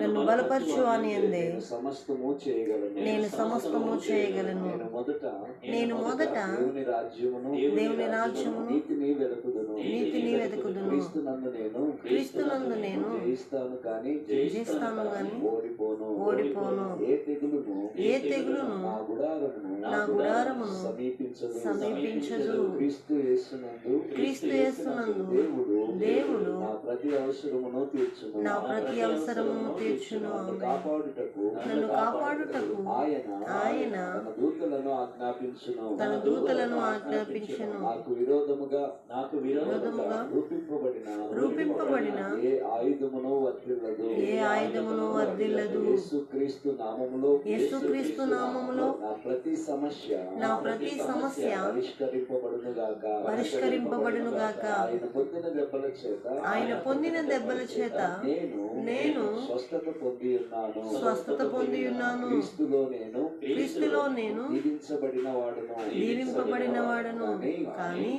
నన్ను బలపరచు అని అందే నేను సమస్తము చేయగలను. నేను మొదట దేవుని రాజ్యమును నీతిని వెతుకుదును. క్రీస్తునందు నేను జయిస్తాను కానీ ఓడిపోను. ఏ తెగులును నా గుడారమును సమీపించదు. క్రీస్తు యేసునందు దేవుడు నా ప్రతి అవసరమును తీర్చును. నన్ను కాపాడుటకు ఆయన తన దూతలను ఆజ్ఞాపించును. నాకు విరోధముగా రూపింపబడిన ఏ ఆయుధమును వర్ధిల్లదు. యేసుక్రీస్తు నామములో నా ప్రతి సమస్య పరిష్కరింపబడును గాక. ఆయన పొందిన దెబ్బల చేత నేను స్వస్థత పొంది ఉన్నాను. క్రీస్తులో నేను దీవింపబడిన వాడను కానీ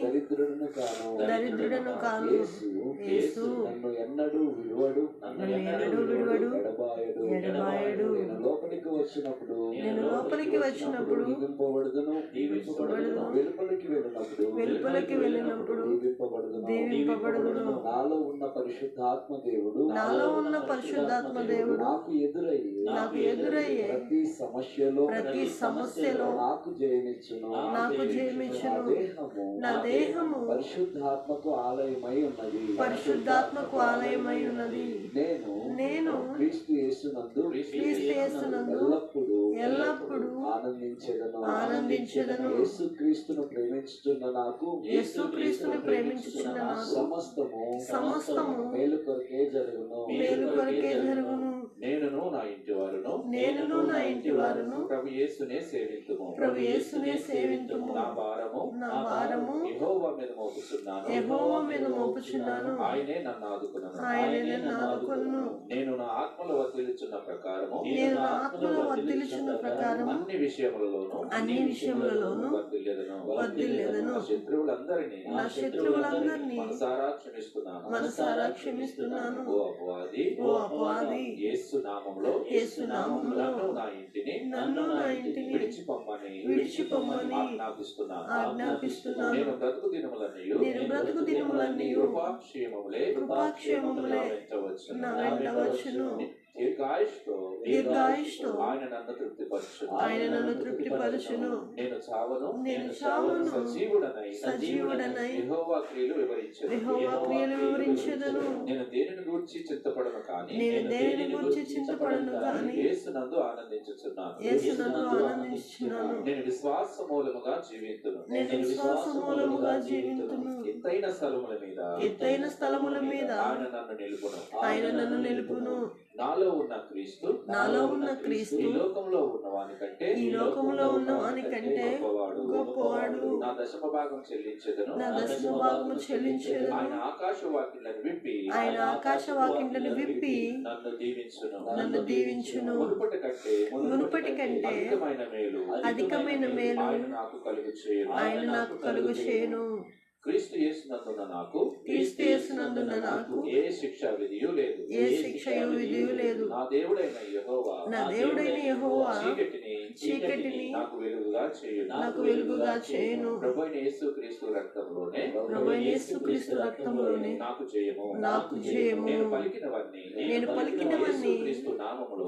దరిద్రుడను కాను. యేసు నన్ను ఎన్నడూ విడువడు, ఎడబాయడు. నేను లోపలికి వచ్చినప్పుడు వెలుపలికి వెళ్ళినప్పుడు దీవింపబడుదును. నాలో ఉన్న పరిశుద్ధాత్మ దేవుడు నాకు ఎదురయ్యే ప్రతి సమస్యలో నాకు జయమిచ్చును. నా దేహము పరిశుద్ధాత్మకు ఆలయమై ఉన్నది. నేను క్రీస్తు యేసునందు ఎల్లప్పుడూ ఆనందించెదను. యేసుక్రీస్తును ప్రేమించుచున్న నాకు సమస్తము మేలు కొరకే జరుగును. నేనును నా ఇంటి వారును ప్రభు యేసునే సేవింతుము. నా భారము యెహోవా మీద మోపుచున్నాను. ఆయనే నన్ను ఆదుకొనును. నేను నా ఆత్మలో వర్ధిల్లుచున్న ప్రకారము అన్ని విషయములలోను వర్ధిల్లెదను. నా శత్రువులందరినీ మనసారా క్షమిస్తున్నాను. ఓ అపవాది, యేసు నామములో నన్ను నా ఇంటిని విడిచిపొమ్మని ఆజ్ఞాపిస్తున్నాను. నేను బ్రతుకు దినములన్నీయు కృపాక్షేమములే నా వెంట వచ్చును. దీర్ఘాయుష్తో ఆయన నన్ను తృప్తిపరచును. నేను చావను సజీవుడనై యెహోవా క్రియలు వివరించెదను. నేను దేనిని గూర్చి చింతపడను కానీ యేసునందు ఆనందించుచున్నాను. నేను విశ్వాస మూలముగా జీవింతును. ఎత్తైన స్థలముల మీద ఆయన నన్ను నిలుపును. నాలో ఉన్న క్రీస్తు ఈ లోకంలో ఉన్నవాని కంటే గొప్పవాడు. నా దశమ భాగం చెల్లించెదను. ఆయన ఆకాశవాకిళ్లను విప్పి నన్ను దీవించును. మునుపటి కంటే అధికమైన మేలు ఆయన నాకు కలుగు చేయను. క్రీస్తు యేసునందున్న నాకు ఏ శిక్షా విధియు లేదు. నా దేవుడైన యెహోవా చీకటిని నాకు వెలుగుగా చేయును. ప్రభువైన యేసుక్రీస్తు రక్తములోనే నాకు జయము. నేను పలికినవన్నీ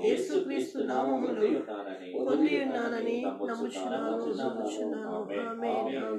యేసుక్రీస్తు నామములో పొంది ఉన్నానని నమ్ముచున్నాను. ఆమేన్.